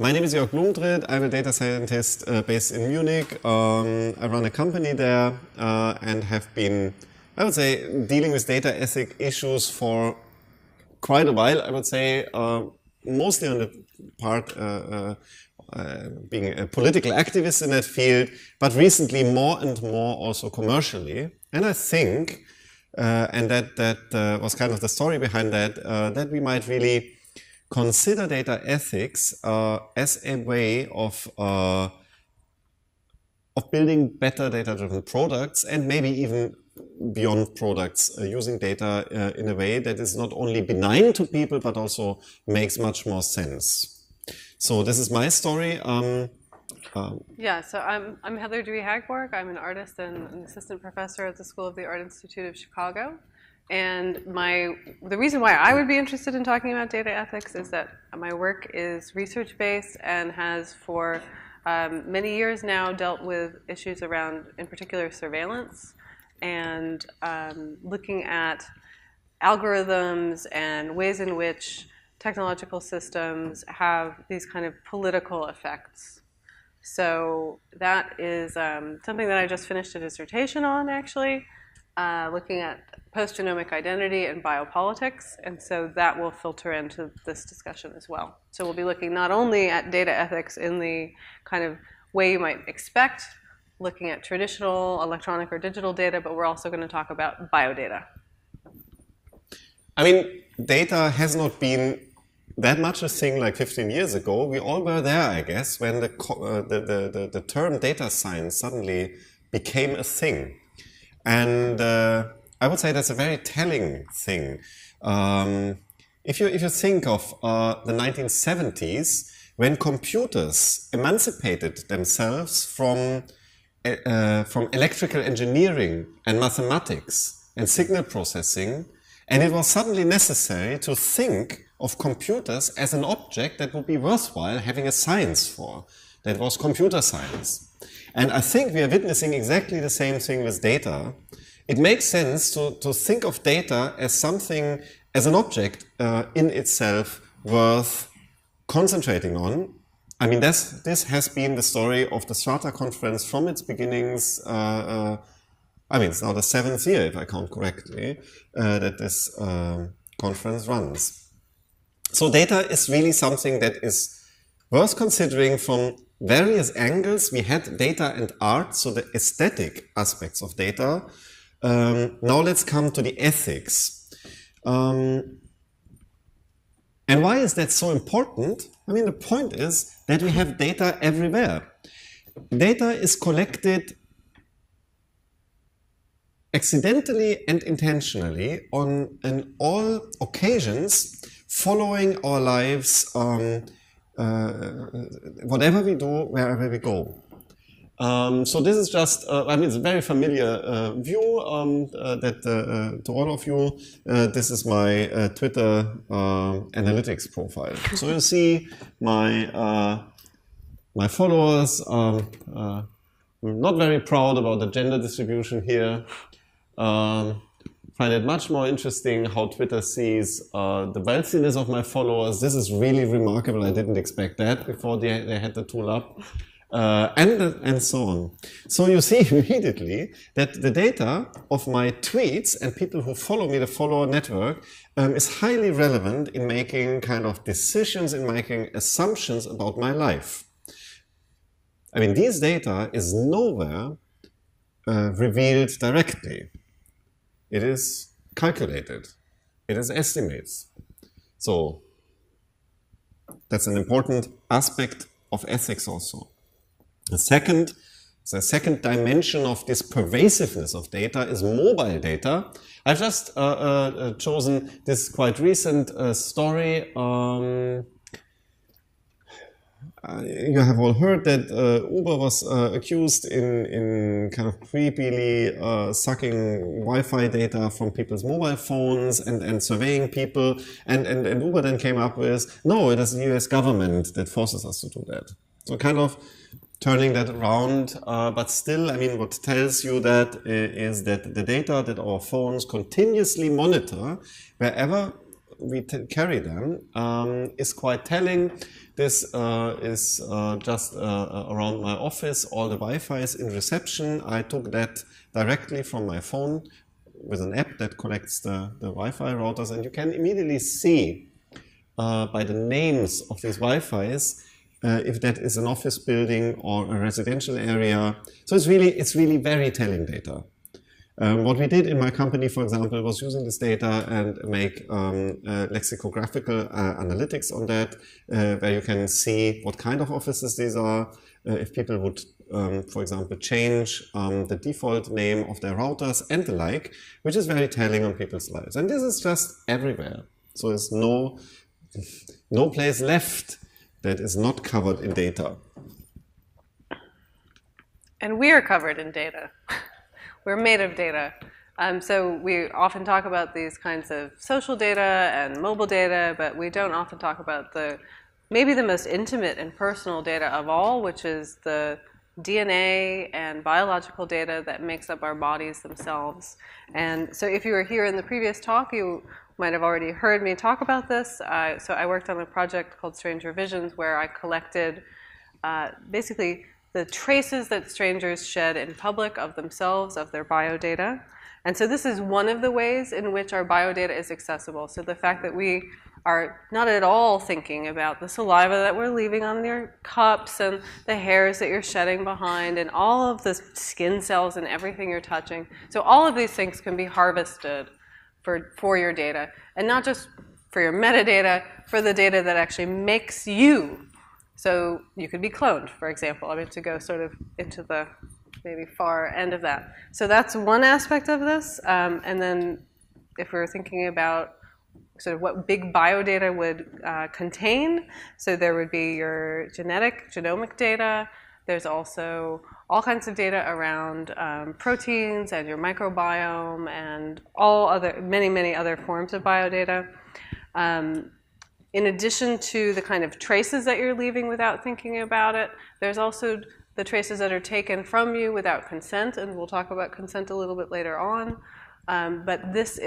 My name is Joerg Blumtritt. I'm a data scientist based in Munich. I run a company there and have been, I would say, dealing with data ethic issues for quite a while, I would say, mostly on the part being a political activist in that field, but recently more and more also commercially. And I think, and that was kind of the story behind that, that we might really consider data ethics as a way of building better data-driven products, and maybe even beyond products, using data in a way that is not only benign to people, but also makes much more sense. So this is my story. Yeah, so I'm Heather Dewey-Hagborg. I'm an artist and an assistant professor at the School of the Art Institute of Chicago. And the reason why I would be interested in talking about data ethics is that my work is research-based and has for many years now dealt with issues around, in particular, surveillance and looking at algorithms and ways in which technological systems have these kind of political effects. So that is something that I just finished a dissertation on, actually, looking at post-genomic identity and biopolitics, and so that will filter into this discussion as well. So we'll be looking not only at data ethics in the kind of way you might expect, looking at traditional electronic or digital data, but we're also going to talk about biodata. I mean, data has not been that much a thing like 15 years ago. We all were there, I guess, when the term data science suddenly became a thing. And I would say that's a very telling thing. If you think of the 1970s, when computers emancipated themselves from electrical engineering and mathematics and signal processing, and it was suddenly necessary to think of computers as an object that would be worthwhile having a science for. That was computer science. And I think we are witnessing exactly the same thing with data. It makes sense to think of data as something, as an object in itself worth concentrating on. I mean, this has been the story of the Strata conference from its beginnings. I mean, it's now the 7th year, if I count correctly, that this conference runs. So data is really something that is worth considering from various angles. We had data and art, so the aesthetic aspects of data. Now let's come to the ethics. And why is that so important? I mean, the point is that we have data everywhere. Data is collected accidentally and intentionally on all occasions, following our lives, whatever we do, wherever we go. So this is just, I mean, it's a very familiar view that to all of you. This is my Twitter analytics profile. So you see my my followers. I'm not very proud about the gender distribution here. Find it much more interesting how Twitter sees the wealthiness of my followers. This is really remarkable. I didn't expect that before they had the tool up. And so on. So you see immediately that the data of my tweets and people who follow me, the follower network, is highly relevant in making kind of decisions, in making assumptions about my life. I mean, these data is nowhere revealed directly. It is calculated. It is estimates. So that's an important aspect of ethics also. The second dimension of this pervasiveness of data is mobile data. I've just chosen this quite recent story. You have all heard that Uber was accused in kind of creepily sucking Wi-Fi data from people's mobile phones and surveying people. And Uber then came up with, no, it is the US government that forces us to do that. So kind of turning that around, but still, I mean, what tells you that is that the data that our phones continuously monitor, wherever we carry them is quite telling. This is just around my office. All the Wi-Fi is in reception. I took that directly from my phone with an app that collects the Wi-Fi routers, and you can immediately see by the names of these Wi-Fis if that is an office building or a residential area. So it's really very telling data. What we did in my company, for example, was using this data and make lexicographical analytics on that, where you can see what kind of offices these are, if people would, for example, change the default name of their routers and the like, which is very telling on people's lives. And this is just everywhere. So there's no place left that is not covered in data. And we are covered in data. We're made of data. So we often talk about these kinds of social data and mobile data, but we don't often talk about maybe the most intimate and personal data of all, which is the DNA and biological data that makes up our bodies themselves. And so if you were here in the previous talk, you might have already heard me talk about this. So I worked on a project called Stranger Visions, where I collected basically the traces that strangers shed in public of themselves, of their biodata. And so this is one of the ways in which our biodata is accessible. So the fact that we are not at all thinking about the saliva that we're leaving on your cups and the hairs that you're shedding behind and all of the skin cells and everything you're touching. So all of these things can be harvested for your data. And not just for your metadata, for the data that actually makes you. So you could be cloned, for example. I mean, to go sort of into the maybe far end of that. So that's one aspect of this. And then if we're thinking about sort of what big biodata would contain, so there would be your genomic data. There's also all kinds of data around proteins and your microbiome and many other forms of biodata. In addition to the kind of traces that you're leaving without thinking about it, there's also the traces that are taken from you without consent, and we'll talk about consent a little bit later on. But this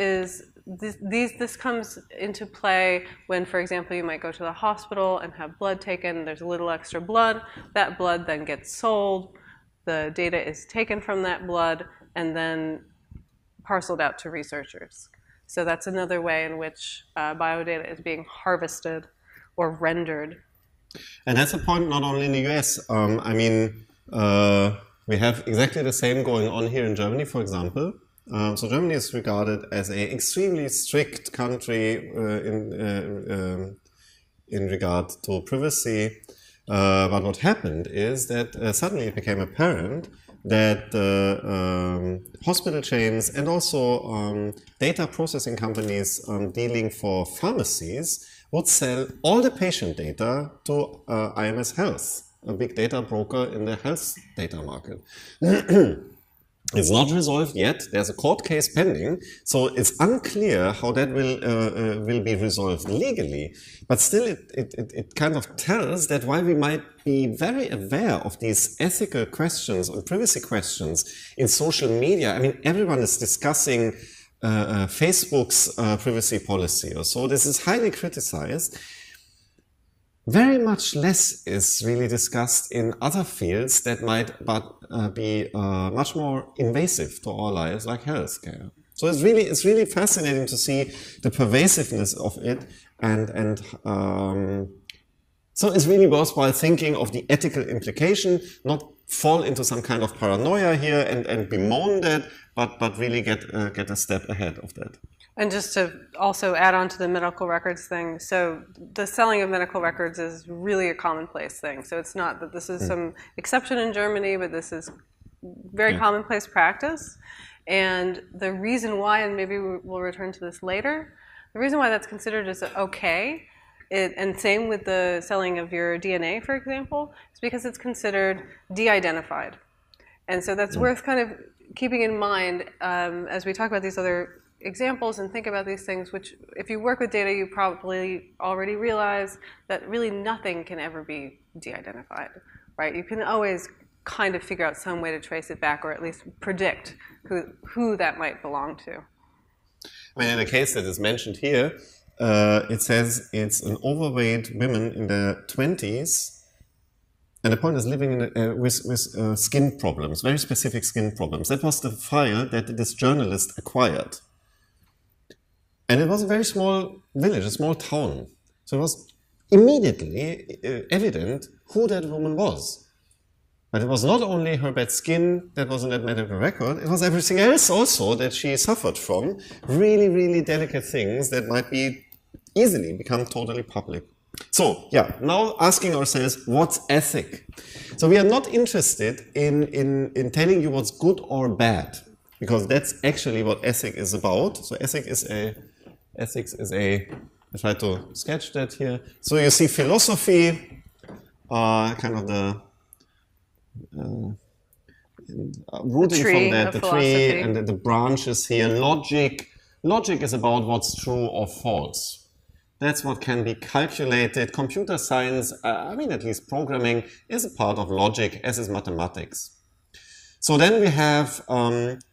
comes into play when, for example, you might go to the hospital and have blood taken. There's a little extra blood. That blood then gets sold. The data is taken from that blood and then parceled out to researchers. So that's another way in which biodata is being harvested or rendered. And that's a point not only in the US. I mean, we have exactly the same going on here in Germany, for example. So Germany is regarded as an extremely strict country in regard to privacy. But what happened is that suddenly it became apparent that hospital chains and also data processing companies dealing for pharmacies would sell all the patient data to IMS Health, a big data broker in the health data market. It's not resolved yet. There's a court case pending, so it's unclear how that will be resolved legally. But still, it kind of tells that while we might be very aware of these ethical questions and privacy questions in social media, I mean, everyone is discussing Facebook's privacy policy or so. This is highly criticized. Very much less is really discussed in other fields that might be much more invasive to our lives, like healthcare. So it's really fascinating to see the pervasiveness of it, and so it's really worthwhile thinking of the ethical implication, not fall into some kind of paranoia here and bemoan that, but really get a step ahead of that. And just to also add on to the medical records thing, so the selling of medical records is really a commonplace thing. So it's not that this is some exception in Germany, but this is very commonplace practice. And the reason why, and maybe we'll return to this later, the reason why that's considered as okay, and same with the selling of your DNA, for example, is because it's considered de-identified. And so that's worth kind of keeping in mind as we talk about these other examples and think about these things, which if you work with data, you probably already realize that really nothing can ever be de-identified, right? You can always kind of figure out some way to trace it back, or at least predict who that might belong to. I mean, in the case that is mentioned here, it says it's an overweight women in their 20s. And the point is living in with skin problems, very specific skin problems. That was the file that this journalist acquired. And it was a very small village, a small town. So it was immediately evident who that woman was. But it was not only her bad skin that was in that medical record, it was everything else also that she suffered from. Really, really delicate things that might be easily become totally public. So, yeah, now asking ourselves, what's ethic? So we are not interested in telling you what's good or bad, because that's actually what ethic is about. So ethics is a, I try to sketch that here. So you see philosophy, kind of the rooting from that, the tree, and the branches here. Logic is about what's true or false. That's what can be calculated. Computer science, I mean, at least programming, is a part of logic, as is mathematics. So then we have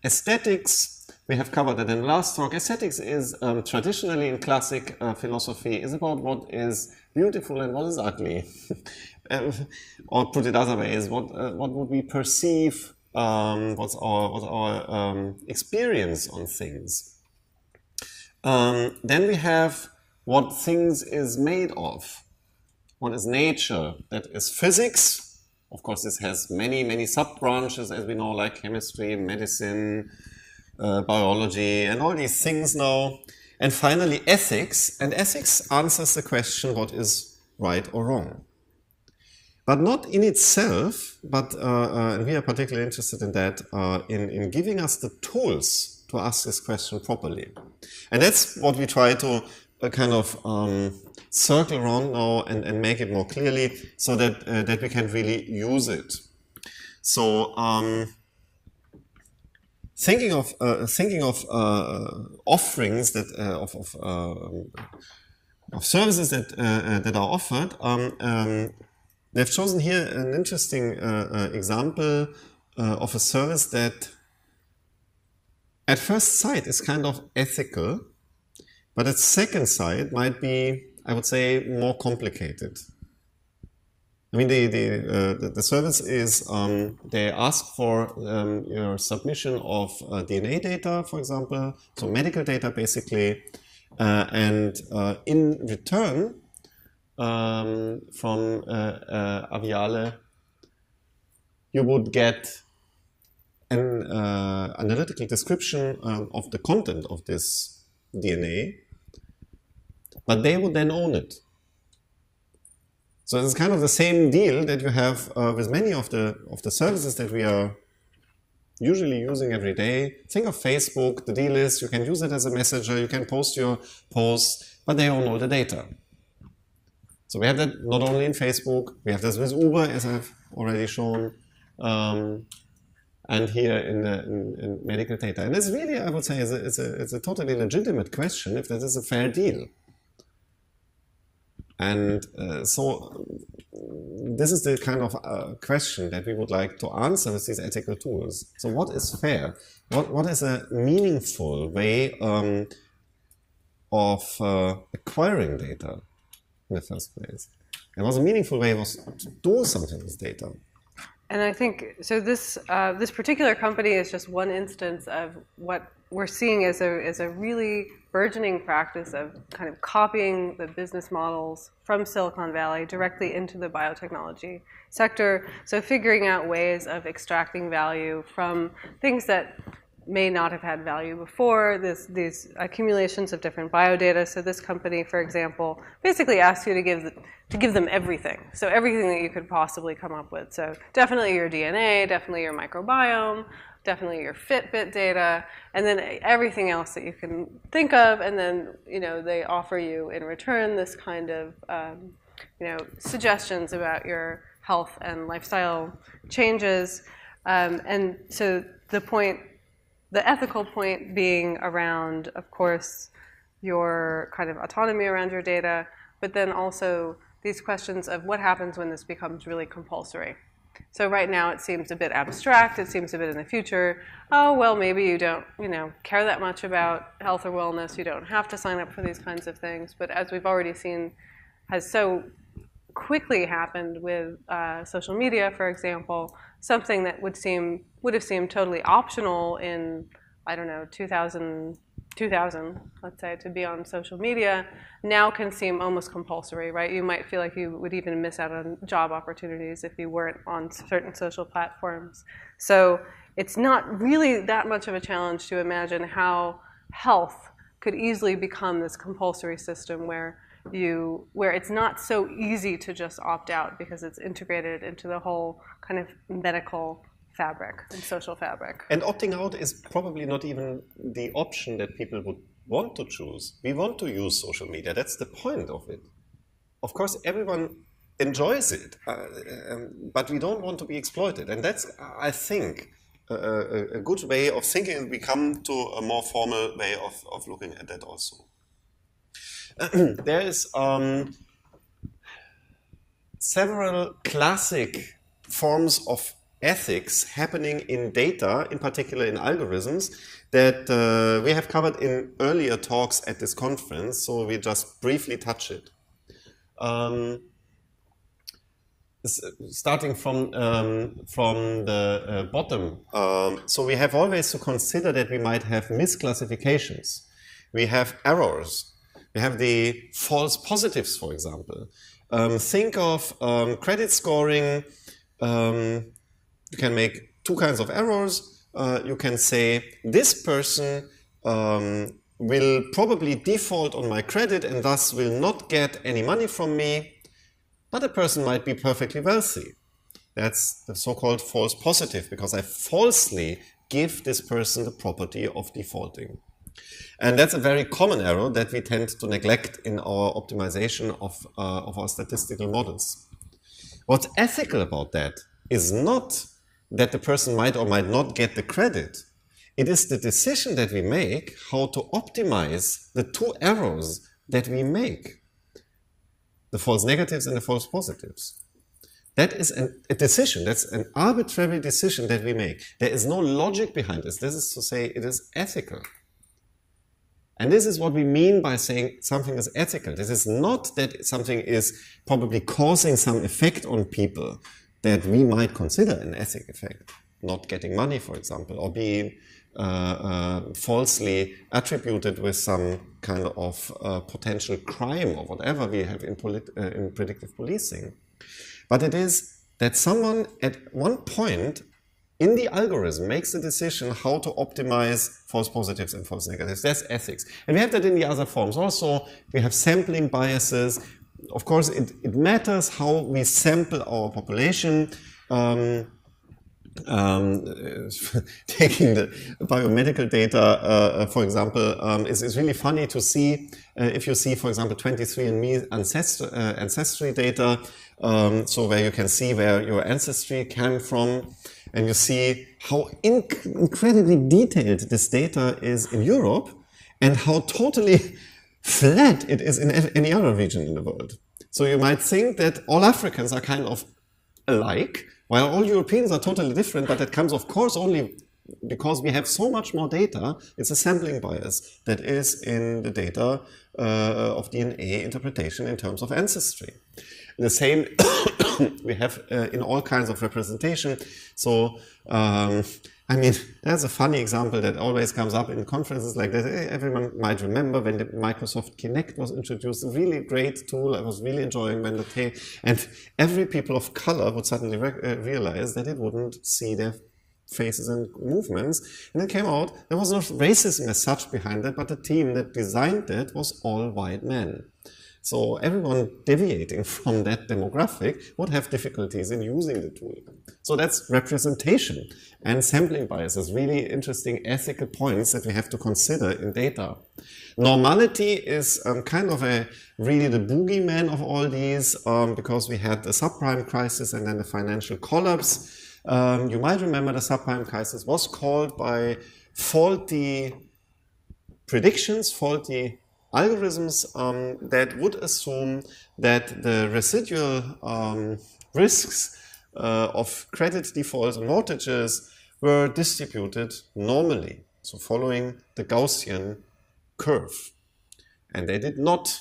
aesthetics. We have covered that in the last talk. Aesthetics is traditionally in classic philosophy is about what is beautiful and what is ugly. Or put it other ways, what would we perceive? What's our experience on things? Then we have what things is made of. What is nature? That is physics. Of course, this has many sub-branches, as we know, like chemistry, medicine, biology, and all these things now. And finally, ethics. And ethics answers the question, what is right or wrong? But not in itself, but and we are particularly interested in that, in giving us the tools to ask this question properly. And that's what we try to kind of circle around now and make it more clearly, so that that we can really use it. So thinking of offerings that of services that are offered. They've chosen here an interesting example of a service that at first sight is kind of ethical, but at second sight might be, I would say, more complicated. I mean, the service is, they ask for your submission of DNA data, for example, so medical data basically, and in return from Aviale, you would get an analytical description of the content of this DNA, but they would then own it. So it's kind of the same deal that you have with many of the services that we are usually using every day. Think of Facebook. The deal is you can use it as a messenger, you can post your posts, but they own all the data. So we have that not only in Facebook, we have this with Uber, as I've already shown, and here in medical data. And it's really, I would say, it's a totally legitimate question if that is a fair deal. And so this is the kind of question that we would like to answer with these ethical tools. So what is fair? What is a meaningful way of acquiring data in the first place? And what a meaningful way was to do something with data. And I think, so this particular company is just one instance of what we're seeing as a really burgeoning practice of kind of copying the business models from Silicon Valley directly into the biotechnology sector. So figuring out ways of extracting value from things that may not have had value before, these accumulations of different biodata. So this company, for example, basically asks you to give them everything. So everything that you could possibly come up with. So definitely your DNA, definitely your microbiome, definitely your Fitbit data, and then everything else that you can think of. And then, you know, they offer you in return this kind of, you know, suggestions about your health and lifestyle changes. And so the ethical point being around, of course, your kind of autonomy around your data, but then also these questions of what happens when this becomes really compulsory. So right now it seems a bit abstract, it seems a bit in the future. Oh, well, maybe you don't, care that much about health or wellness, you don't have to sign up for these kinds of things. But as we've already seen, has so quickly happened with social media, for example, something that would have seemed totally optional in, I don't know, 2000, let's say, to be on social media, now can seem almost compulsory, right? You might feel like you would even miss out on job opportunities if you weren't on certain social platforms. So it's not really that much of a challenge to imagine how health could easily become this compulsory system where it's not so easy to just opt out because it's integrated into the whole kind of medical fabric and social fabric. And opting out is probably not even the option that people would want to choose. We want to use social media. That's the point of it. Of course, everyone enjoys it, but we don't want to be exploited. And that's, I think, a good way of thinking. We come to a more formal way of looking at that also. There is several classic forms of ethics happening in data, in particular in algorithms, that we have covered in earlier talks at this conference, so we just briefly touch it. Starting from the bottom, so we have always to consider that we might have misclassifications. We have errors. We have the false positives, for example. Think of credit scoring. You can make two kinds of errors. You can say, this person will probably default on my credit and thus will not get any money from me, but a person might be perfectly wealthy. That's the so-called false positive, because I falsely give this person the property of defaulting. And that's a very common error that we tend to neglect in our optimization of our statistical models. What's ethical about that is not that the person might or might not get the credit. It is the decision that we make how to optimize the two errors that we make, the false negatives and the false positives. That is a decision, that's an arbitrary decision that we make. There is no logic behind this. This is to say it is ethical. And this is what we mean by saying something is ethical. This is not that something is probably causing some effect on people that we might consider an ethic effect, not getting money, for example, or being falsely attributed with some kind of potential crime or whatever we have in predictive policing. But it is that someone at one point in the algorithm makes the decision how to optimize false positives and false negatives. That's ethics. And we have that in the other forms. Also, we have sampling biases. Of course, it matters how we sample our population. Taking the biomedical data, for example, is really funny to see if you see, for example, 23andMe ancestry data, so where you can see where your ancestry came from, and you see how incredibly detailed this data is in Europe, and how totally flat it is in any other region in the world. So you might think that all Africans are kind of alike, while all Europeans are totally different, but that comes, of course, only because we have so much more data. It's a sampling bias that is in the data of DNA interpretation in terms of ancestry. The same we have in all kinds of representation. So, I mean, there's a funny example that always comes up in conferences like that. Everyone might remember when the Microsoft Kinect was introduced, a really great tool. I was really enjoying when and every people of color would suddenly realize that it wouldn't see their faces and movements. And it came out, there was no racism as such behind that, but the team that designed it was all white men. So everyone deviating from that demographic would have difficulties in using the tool. So that's representation and sampling biases, really interesting ethical points that we have to consider in data. Normality is kind of really the boogeyman of all these, because we had the subprime crisis and then the financial collapse. You might remember the subprime crisis was caused by faulty predictions, faulty algorithms that would assume that the residual risks of credit defaults and mortgages were distributed normally, so following the Gaussian curve. And they did not.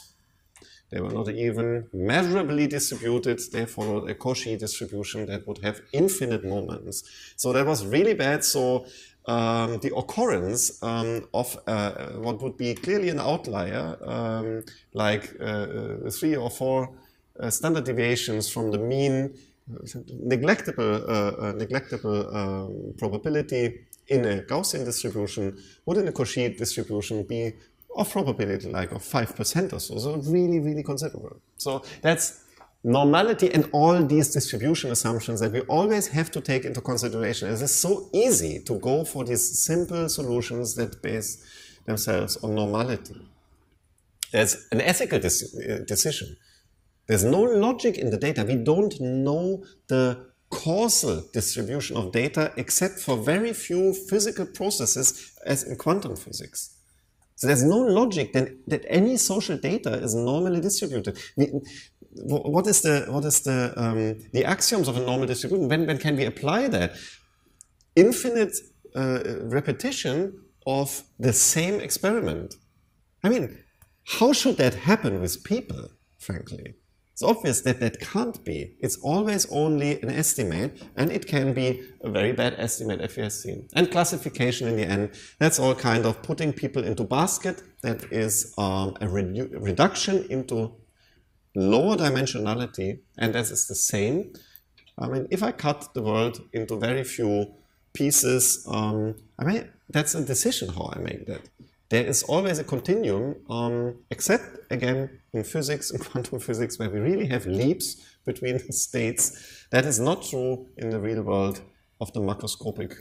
They were not even measurably distributed. They followed a Cauchy distribution that would have infinite moments. So that was really bad. So the occurrence of what would be clearly an outlier, like 3 or 4 standard deviations from the mean, neglectable probability in a Gaussian distribution would in a Cauchy distribution be of probability like of 5% or so. So really, really considerable. So that's normality and all these distribution assumptions that we always have to take into consideration. It is so easy to go for these simple solutions that base themselves on normality. There's an ethical decision. There's no logic in the data. We don't know the causal distribution of data except for very few physical processes as in quantum physics. So there's no logic that any social data is normally distributed. What is the axioms of a normal distribution? When can we apply that? Infinite repetition of the same experiment. I mean, how should that happen with people, frankly? It's obvious that that can't be. It's always only an estimate, and it can be a very bad estimate, as we have seen. And classification in the end, that's all kind of putting people into basket. That is a reduction into lower dimensionality, and that is the same. I mean, if I cut the world into very few pieces, I mean, that's a decision how I make that. There is always a continuum, except, again, in physics, in quantum physics, where we really have leaps between states. That is not true in the real world of the macroscopic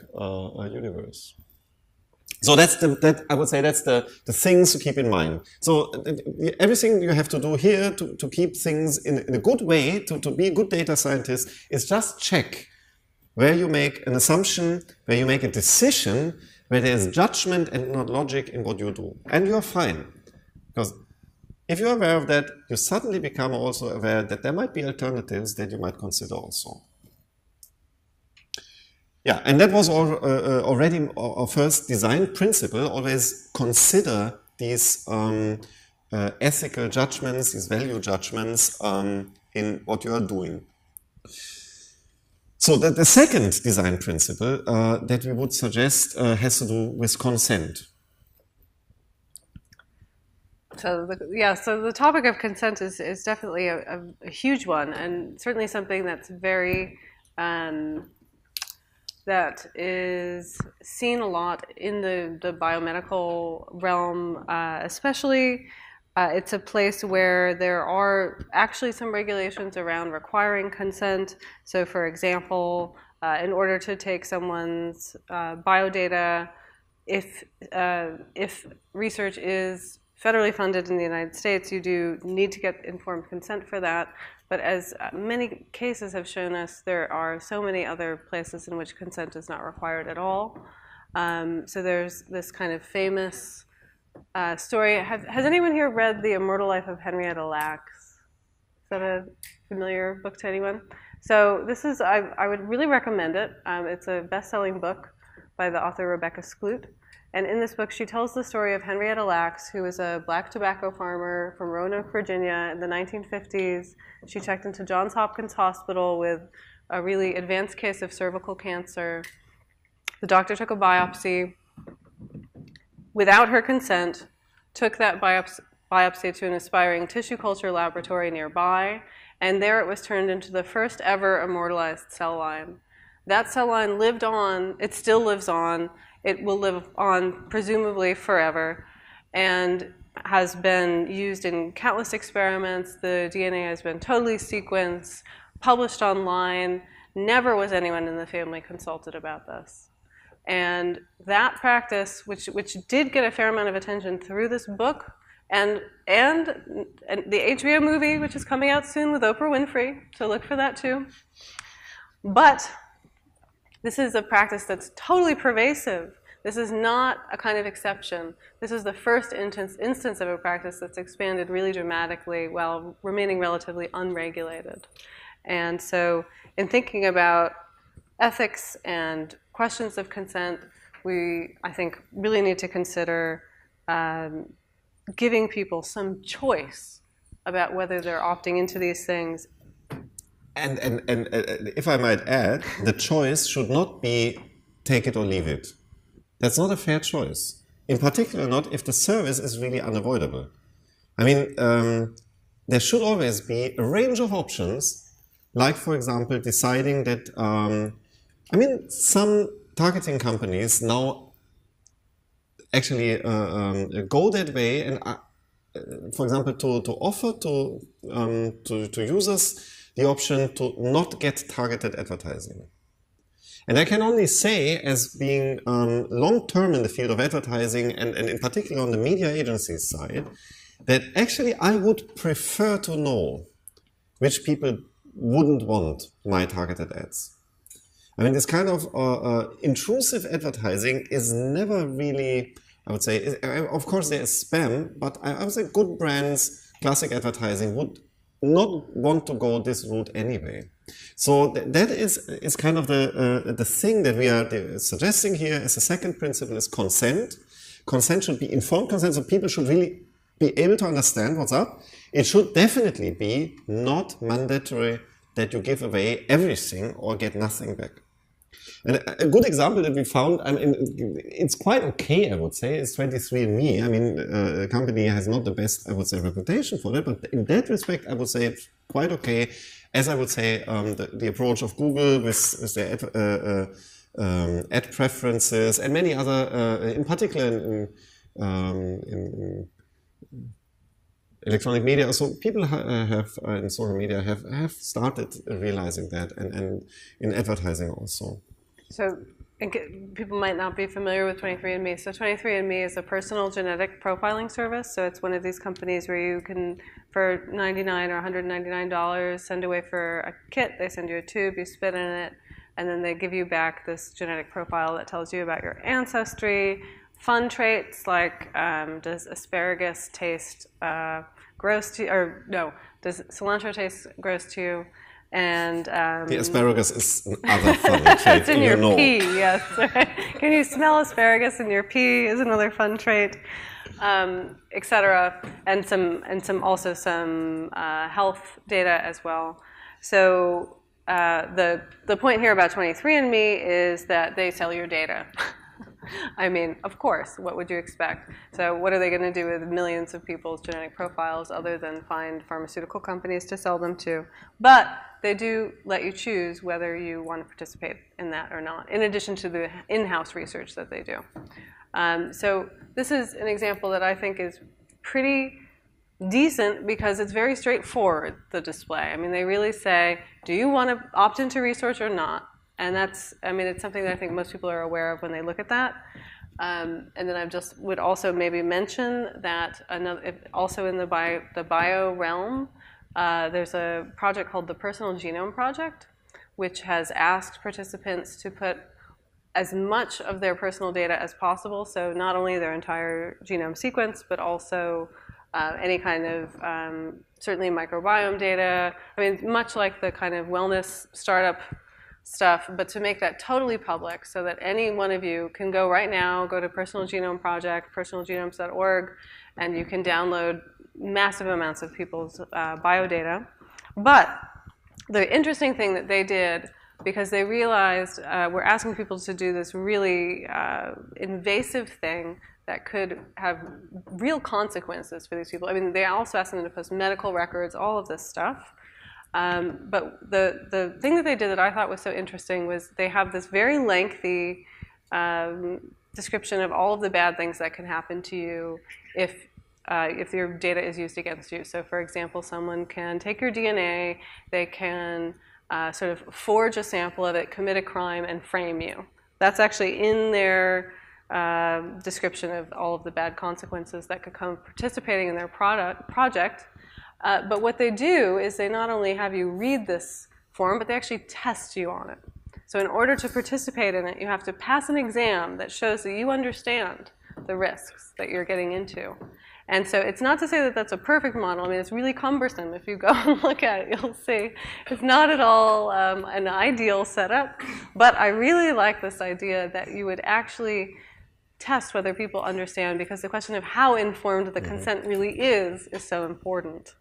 universe. So I would say that's the things to keep in mind. So everything you have to do here to keep things in a good way, to be a good data scientist, is just check where you make an assumption, where you make a decision, where there is judgment and not logic in what you do. And you're fine. Because if you're aware of that, you suddenly become also aware that there might be alternatives that you might consider also. Yeah, and that was already our first design principle. Always consider these ethical judgments, these value judgments in what you are doing. So the second design principle that we would suggest has to do with consent. So the topic of consent is definitely a huge one, and certainly something that's very that is seen a lot in the biomedical realm, especially. It's a place where there are actually some regulations around requiring consent. So for example, in order to take someone's biodata, if research is federally funded in the United States, you do need to get informed consent for that. But as many cases have shown us, there are so many other places in which consent is not required at all. So there's this kind of famous story. Has anyone here read The Immortal Life of Henrietta Lacks? Is that a familiar book to anyone? So this is, I would really recommend it. It's a best-selling book by the author Rebecca Skloot. And in this book, she tells the story of Henrietta Lacks, who was a black tobacco farmer from Roanoke, Virginia in the 1950s. She checked into Johns Hopkins Hospital with a really advanced case of cervical cancer. The doctor took a biopsy without her consent, took that biopsy to an aspiring tissue culture laboratory nearby, and there it was turned into the first ever immortalized cell line. That cell line lived on, it still lives on, it will live on presumably forever, and has been used in countless experiments. The DNA has been totally sequenced, published online. Never was anyone in the family consulted about this. And that practice, which did get a fair amount of attention through this book, and the HBO movie, which is coming out soon with Oprah Winfrey, so look for that too. But this is a practice that's totally pervasive. This is not a kind of exception. This is the first instance of a practice that's expanded really dramatically while remaining relatively unregulated. And so in thinking about ethics and questions of consent, we, I think, really need to consider giving people some choice about whether they're opting into these things. And if I might add, the choice should not be take it or leave it. That's not a fair choice. In particular, not if the service is really unavoidable. I mean, there should always be a range of options, like, for example, deciding that, I mean, some targeting companies now actually go that way and, for example, to offer to users the option to not get targeted advertising. And I can only say, as being long-term in the field of advertising and in particular on the media agency side, that actually I would prefer to know which people wouldn't want my targeted ads. I mean, this kind of intrusive advertising is never really, I would say, of course there is spam, but I would say good brands, classic advertising would not want to go this route anyway. So that is kind of the thing that we are suggesting here as a second principle is consent. Consent should be informed consent, so people should really be able to understand what's up. It should definitely be not mandatory that you give away everything or get nothing back. And a good example that we found, I mean, it's quite okay, I would say, is 23andMe. I mean, the company has not the best, I would say, reputation for that, but in that respect, I would say it's quite okay. As I would say, the approach of Google with their ad preferences and many other, in particular in electronic media. So people have in social media have started realizing that, and in advertising also. So people might not be familiar with 23andMe. So 23andMe is a personal genetic profiling service. So it's one of these companies where you can, for $99 or $199, send away for a kit. They send you a tube, you spit in it, and then they give you back this genetic profile that tells you about your ancestry, fun traits like does asparagus taste gross to you, or no, does cilantro taste gross to you? And the asparagus is another fun trait. It's in your pee, yes. Can you smell asparagus in your pee is another fun trait, etc. And also some health data as well. So the point here about 23andMe is that they sell your data. I mean, of course, what would you expect? So what are they going to do with millions of people's genetic profiles other than find pharmaceutical companies to sell them to? But they do let you choose whether you want to participate in that or not, in addition to the in-house research that they do. So this is an example that I think is pretty decent because it's very straightforward, the display. I mean, they really say, do you want to opt into research or not? And that's, I mean, it's something that I think most people are aware of when they look at that. And then I just would also maybe mention that also in the bio realm, there's a project called the Personal Genome Project, which has asked participants to put as much of their personal data as possible. So not only their entire genome sequence, but also any kind of, certainly microbiome data. I mean, much like the kind of wellness startup stuff, but to make that totally public so that any one of you can go right now, go to Personal Genome Project, personalgenomes.org, and you can download massive amounts of people's biodata. But the interesting thing that they did, because they realized we're asking people to do this really invasive thing that could have real consequences for these people. I mean, they also asked them to post medical records, all of this stuff. But the thing that they did that I thought was so interesting was they have this very lengthy description of all of the bad things that can happen to you if your data is used against you. So for example, someone can take your DNA, they can sort of forge a sample of it, commit a crime, and frame you. That's actually in their description of all of the bad consequences that could come participating in their project. But what they do is they not only have you read this form, but they actually test you on it. So in order to participate in it, you have to pass an exam that shows that you understand the risks that you're getting into. And so it's not to say that that's a perfect model. I mean, it's really cumbersome. If you go and look at it, you'll see it's not at all an ideal setup. But I really like this idea that you would actually test whether people understand, because the question of how informed the consent really is so important.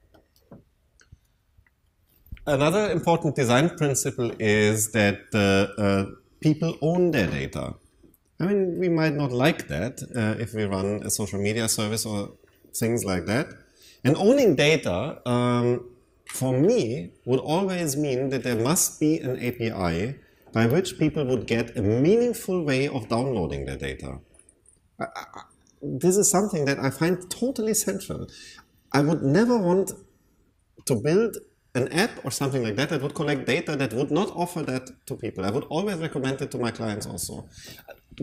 Another important design principle is that people own their data. I mean, we might not like that if we run a social media service or things like that. And owning data, for me, would always mean that there must be an API by which people would get a meaningful way of downloading their data. This is something that I find totally central. I would never want to build an app or something like that that would collect data that would not offer that to people. I would always recommend it to my clients also.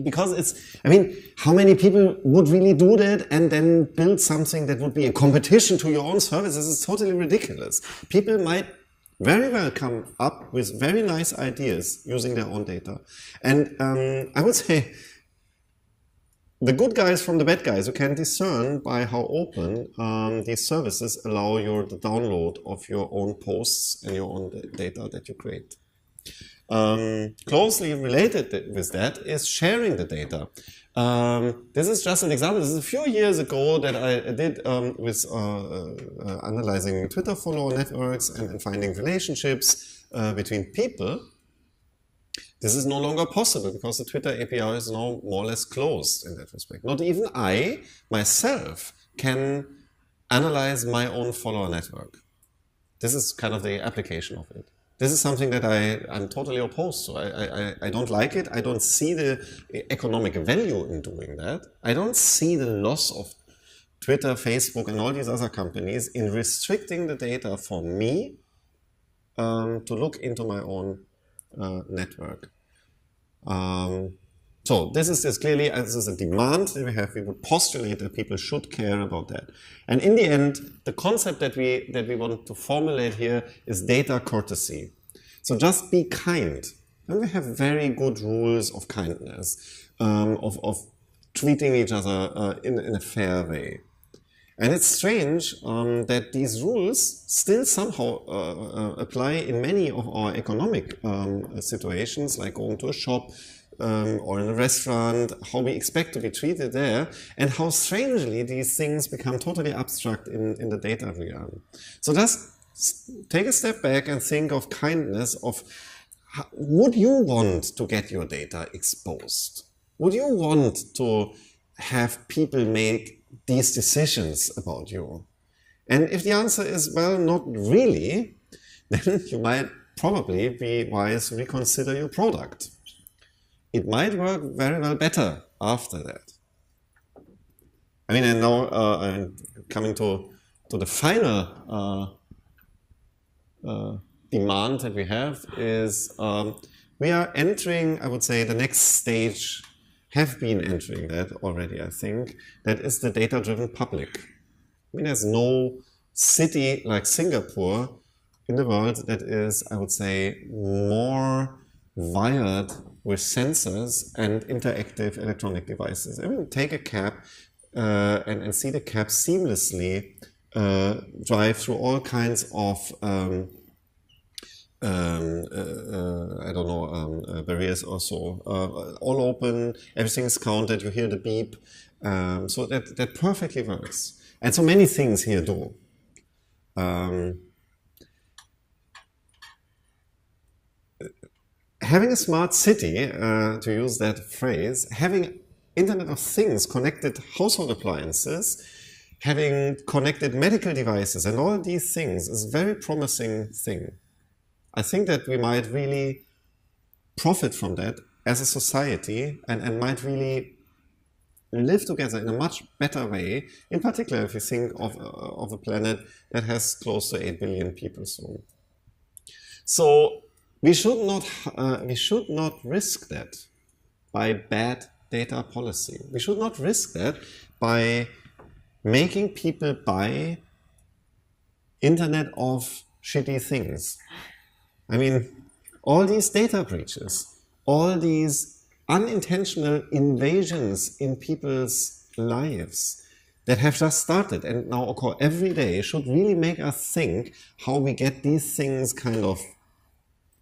Because it's, I mean, how many people would really do that and then build something that would be a competition to your own services? It's totally ridiculous. People might very well come up with very nice ideas using their own data. And I would say the good guys from the bad guys, you can discern by how open these services allow you the download of your own posts and your own data that you create. Closely related with that is sharing the data. This is just an example. This is a few years ago that I did with analyzing Twitter follower networks and finding relationships between people. This is no longer possible because the Twitter API is now more or less closed in that respect. Not even I, myself, can analyze my own follower network. This is kind of the application of it. This is something that I'm totally opposed to. I don't like it. I don't see the economic value in doing that. I don't see the loss of Twitter, Facebook, and all these other companies in restricting the data for me to look into my own network. So this is clearly, this is a demand that we have. We would postulate that people should care about that. And in the end, the concept that we want to formulate here is data courtesy. So just be kind. And we have very good rules of kindness, of treating each other in a fair way. And it's strange that these rules still somehow apply in many of our economic situations, like going to a shop or in a restaurant, how we expect to be treated there, and how strangely these things become totally abstract in the data realm. So just take a step back and think of kindness, of would you want to get your data exposed? Would you want to have people make these decisions about you? And if the answer is, well, not really, then you might probably be wise to reconsider your product. It might work very well better after that. I mean, and now I'm coming to the final demand that we have is we are entering, I would say, the next stage, have been entering that already, I think. That is the data-driven public. I mean, there's no city like Singapore in the world that is, I would say, more wired with sensors and interactive electronic devices. I mean, take a cab and see the cab seamlessly drive through all kinds of I don't know, barriers or so. All open, everything is counted, you hear the beep. So that perfectly works. And so many things here do. Having a smart city, to use that phrase, having Internet of Things, connected household appliances, having connected medical devices, and all these things is a very promising thing. I think that we might really profit from that as a society and might really live together in a much better way, in particular if you think of a planet that has close to 8 billion people soon. So we should not risk that by bad data policy. We should not risk that by making people buy Internet of shitty things. I mean, all these data breaches, all these unintentional invasions in people's lives that have just started and now occur every day should really make us think how we get these things kind of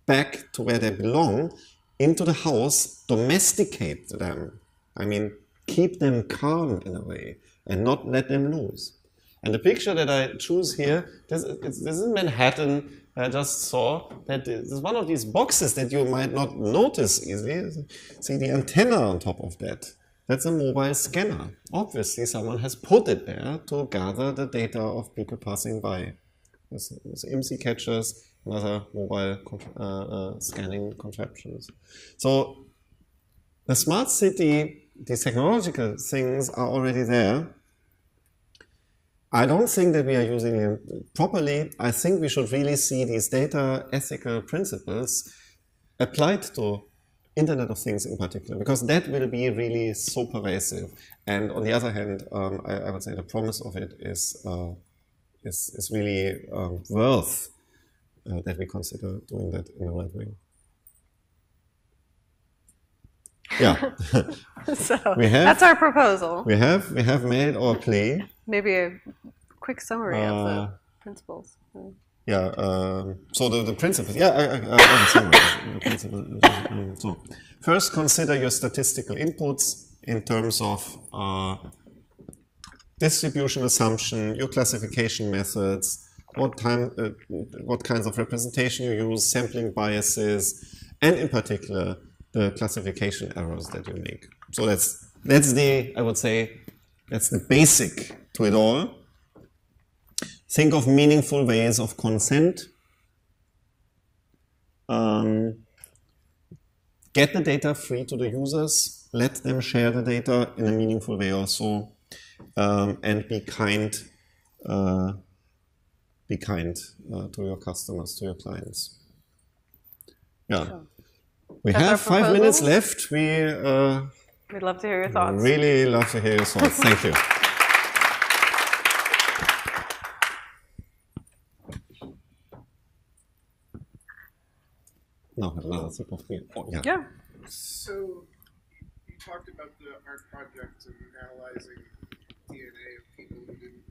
back to where they belong, into the house, domesticate them. I mean, keep them calm in a way and not let them loose. And the picture that I choose here, this is Manhattan. I just saw that this is one of these boxes that you might not notice easily. See the antenna on top of that. That's a mobile scanner. Obviously, someone has put it there to gather the data of people passing by. There's IMSI catchers and other mobile scanning contraptions. So the smart city, these technological things are already there. I don't think that we are using it properly. I think we should really see these data ethical principles applied to Internet of Things in particular, because that will be really so pervasive. And on the other hand, I would say the promise of it is really worth that we consider doing that in the right way. Yeah. So that's our proposal. We have made our plea. Maybe a quick summary of the principles. Yeah. So the principles. Yeah. So first, consider your statistical inputs in terms of distribution assumption, your classification methods, what kinds of representation you use, sampling biases, and in particular the classification errors that you make. So that's the, I would say, that's the basic to it all. Think of meaningful ways of consent. Get the data free to the users. Let them share the data in a meaningful way also. And be kind to your customers, to your clients. Yeah. Sure. We have 5 minutes left. We'd love to hear your thoughts. Really love to hear your thoughts. Thank you. No, another sip of beer. Oh, yeah. Yeah. So you talked about the art project and analyzing DNA of people who didn't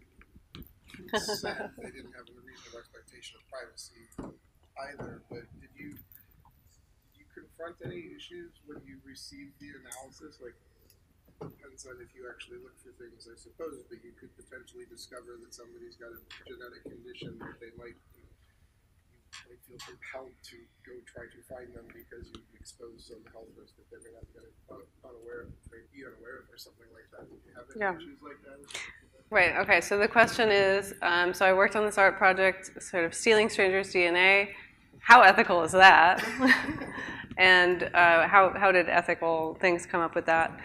consent. They didn't have a reasonable expectation of privacy either. But did you confront any issues when you received the analysis? Like, depends on if you actually look for things, I suppose, but you could potentially discover that somebody's got a genetic condition that they might, you feel compelled to go try to find them because you've exposed some health risk that they may not be unaware of or something like that. Do you have any issues like that? Right, okay, so the question is, so I worked on this art project, sort of stealing strangers' DNA. How ethical is that? And how did ethical things come up with that?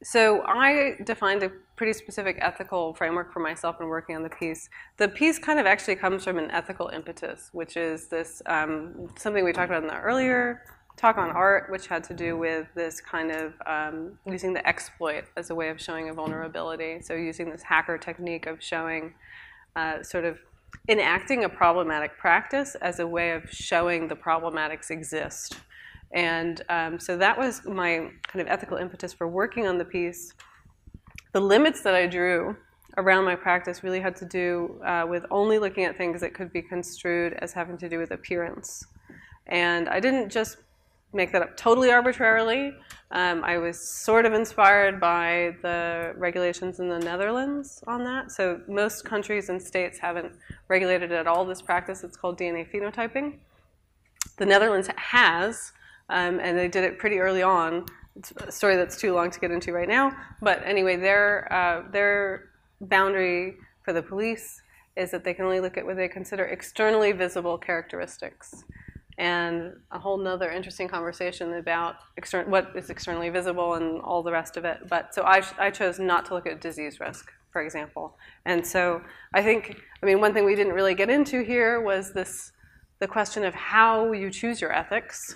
So I defined a pretty specific ethical framework for myself in working on the piece. The piece kind of actually comes from an ethical impetus, which is this something we talked about in the earlier talk on art, which had to do with this kind of using the exploit as a way of showing a vulnerability. So using this hacker technique of showing sort of enacting a problematic practice as a way of showing the problematics exist. And so that was my kind of ethical impetus for working on the piece. The limits that I drew around my practice really had to do with only looking at things that could be construed as having to do with appearance. And I didn't just make that up totally arbitrarily. I was sort of inspired by the regulations in the Netherlands on that. So most countries and states haven't regulated at all this practice. It's called DNA phenotyping. The Netherlands has, and they did it pretty early on. It's a story that's too long to get into right now. But anyway, their boundary for the police is that they can only look at what they consider externally visible characteristics. And a whole nother interesting conversation about what is externally visible and all the rest of it. But so I chose not to look at disease risk, for example. And so I think, one thing we didn't really get into here was the question of how you choose your ethics.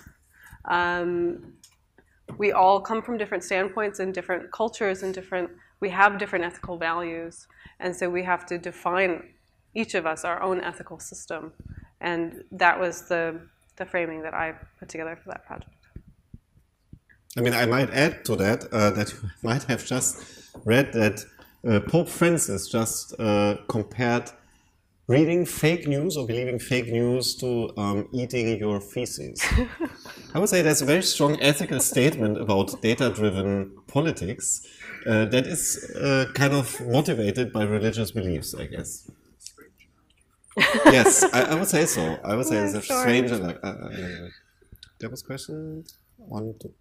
We all come from different standpoints and different cultures and we have different ethical values. And so we have to define, each of us, our own ethical system. And that was the the framing that I put together for that project. I mean, I might add to that that you might have just read that Pope Francis just compared reading fake news or believing fake news to eating your feces. I would say that's a very strong ethical statement about data-driven politics that is kind of motivated by religious beliefs, I guess. Yes, I would say so. I would say it's a strange. There was a question. 1, 2.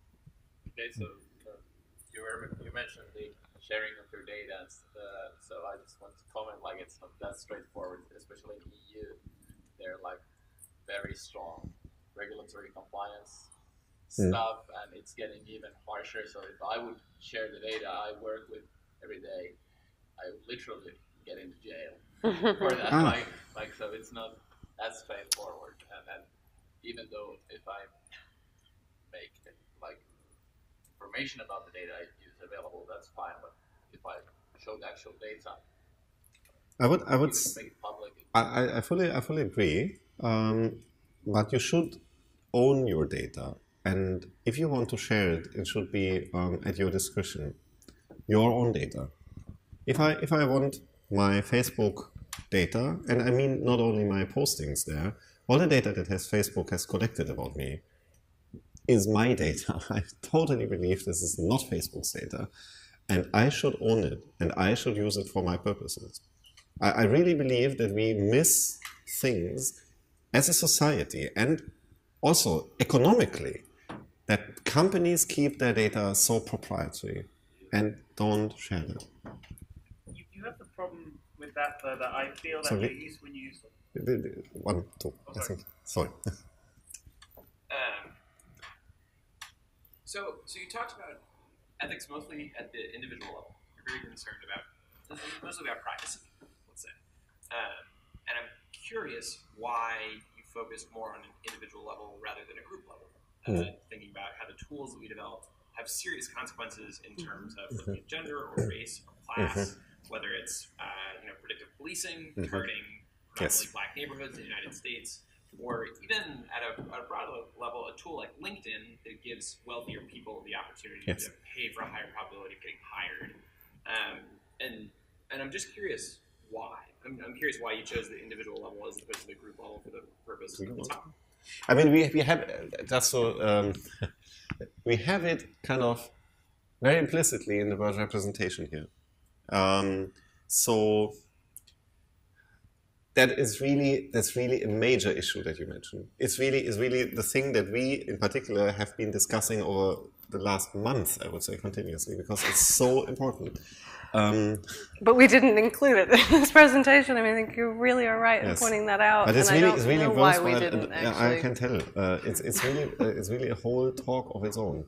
Okay, so you mentioned the sharing of your data, so I just want to comment like it's not that straightforward, especially in the EU. They're like very strong regulatory compliance stuff, and it's getting even harsher. So if I would share the data I work with every day, I would literally get into jail for that. So it's not as straightforward. And even though if I make like information about the data I use available, that's fine. But if I show the actual data, I would make it public. I fully agree. But you should own your data, and if you want to share it, it should be at your discretion, your own data. If I want my Facebook data, and I mean not only my postings there, all the data that Facebook has collected about me is my data. I totally believe this is not Facebook's data, and I should own it, and I should use it for my purposes. I really believe that we miss things as a society and also economically, that companies keep their data so proprietary and don't share it. You have the problem with that, though, that I feel that Sorry. you use when you use it. 1, 2, I think. Sorry. So you talked about ethics mostly at the individual level. You're very concerned about, mostly about privacy, let's say. And I'm curious why you focus more on an individual level rather than a group level. Thinking about how the tools that we develop have serious consequences in terms of looking at gender or race or class, whether it's predictive policing, targeting predominantly black neighborhoods in the United States, or even at a broader level, a tool like LinkedIn that gives wealthier people the opportunity to pay for a higher probability of getting hired. And I'm just curious why. I'm curious why you chose the individual level as opposed to the group level for the purpose of the talk. I mean, we have just so we have it kind of very implicitly in the word representation here. So that's really a major issue that you mentioned. It's really the thing that we in particular have been discussing over the last month, I would say, continuously, because it's so important. But we didn't include it in this presentation. I mean, I think you really are right in pointing that out. But it's and really, I don't know why we didn't actually. I can tell. It's really a whole talk of its own,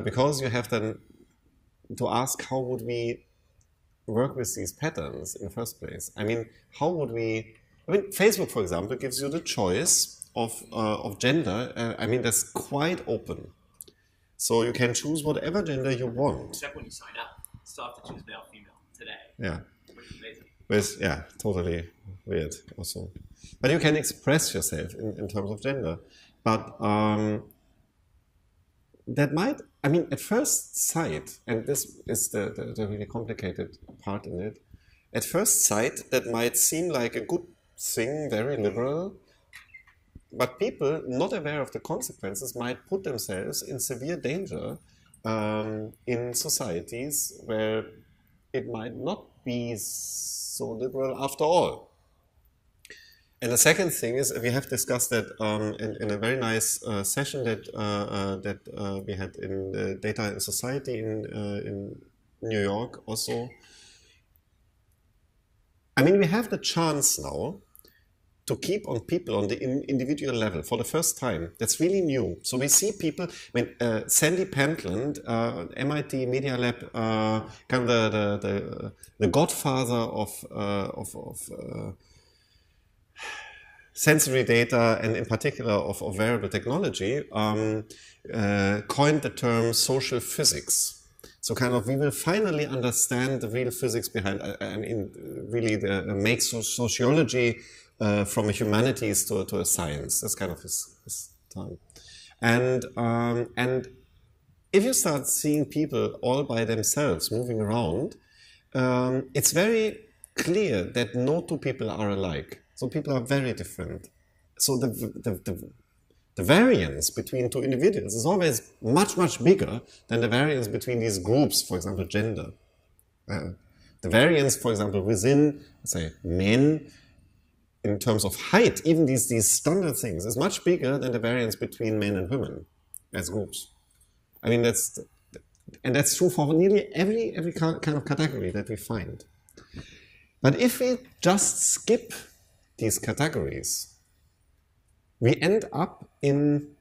because you have then to ask how would we work with these patterns in the first place. I mean, how would we? I mean, Facebook, for example, gives you the choice of gender. I mean, that's quite open, so you can choose whatever gender you want. Except when you sign up. Still have to choose male, female today. Yeah. Which is amazing. With, totally weird also. But you can express yourself in terms of gender. But that might, I mean, at first sight, and this is the really complicated part in it, at first sight, that might seem like a good thing, very liberal, but people not aware of the consequences might put themselves in severe danger in societies where it might not be so liberal after all. And the second thing is, we have discussed that in a very nice session that we had in Data and Society in New York also. I mean, we have the chance now to keep on people on the individual level for the first time. That's really new. So we see people, I mean, Sandy Pentland, MIT Media Lab, kind of the godfather of sensory data and in particular of wearable technology, coined the term social physics. So kind of we will finally understand the real physics behind, I mean, really make sociology from a humanities to a science. That's kind of his time. And if you start seeing people all by themselves moving around, it's very clear that no two people are alike. So people are very different. So the variance between two individuals is always much, much bigger than the variance between these groups, for example, gender. The variance, for example, within, say, men, in terms of height, even these standard things, is much bigger than the variance between men and women as groups. I mean, that's true for nearly every kind of category that we find. But if we just skip these categories, we end up in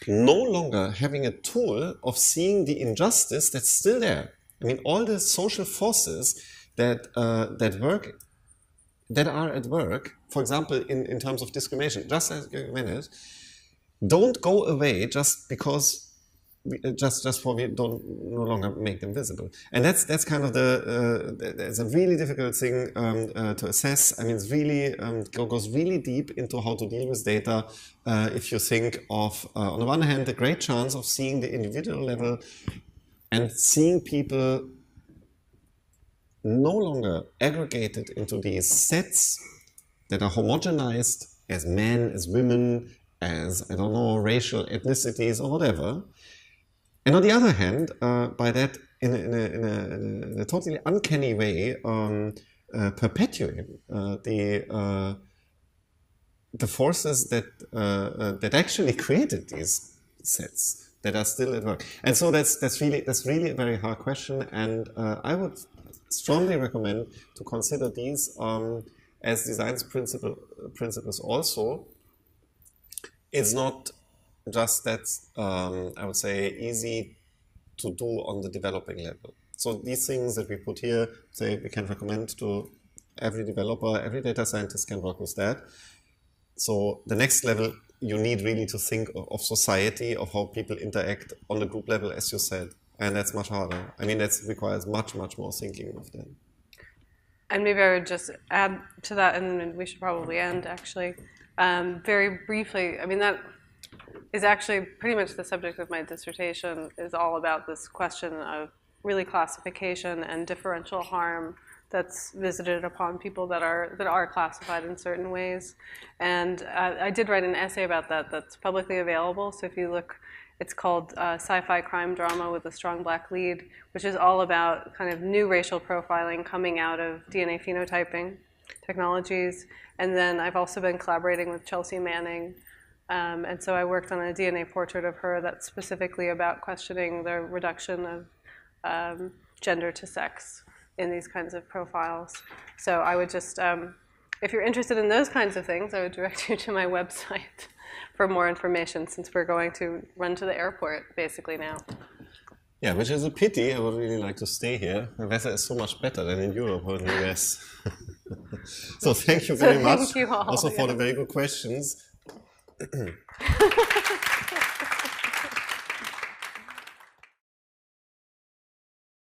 no longer having a tool of seeing the injustice that's still there. I mean, all the social forces that are at work, for example, in terms of discrimination, just as you managed, don't go away just because just for we don't no longer make them visible. And that's kind of it's a really difficult thing to assess. I mean, it's really goes really deep into how to deal with data. If you think of, on the one hand, the great chance of seeing the individual level and seeing people no longer aggregated into these sets that are homogenized as men, as women, as, I don't know, racial ethnicities or whatever. And on the other hand, by that, in a totally uncanny way, perpetuate the forces that actually created these sets that are still at work. And so that's really a very hard question. And I would strongly recommend to consider these as design principles also. It's not just that, I would say, easy to do on the developing level. So these things that we put here, say we can recommend to every developer, every data scientist can work with that. So the next level, you need really to think of society, of how people interact on the group level, as you said. And that's much harder. I mean, that requires much, much more thinking of them. And maybe I would just add to that, and we should probably end, actually. Very briefly, I mean, that is actually pretty much the subject of my dissertation, is all about this question of really classification and differential harm that's visited upon people that are classified in certain ways. And I did write an essay about that that's publicly available. So if you look, it's called Sci-Fi Crime Drama with a Strong Black Lead, which is all about kind of new racial profiling coming out of DNA phenotyping technologies. And then I've also been collaborating with Chelsea Manning. And so I worked on a DNA portrait of her that's specifically about questioning the reduction of gender to sex in these kinds of profiles. So I would just, if you're interested in those kinds of things, I would direct you to my website for more information, since we're going to run to the airport basically now. Yeah, which is a pity. I would really like to stay here. The weather is so much better than in Europe or in the US. So thank you very much. Thank you all. Also for the very good questions.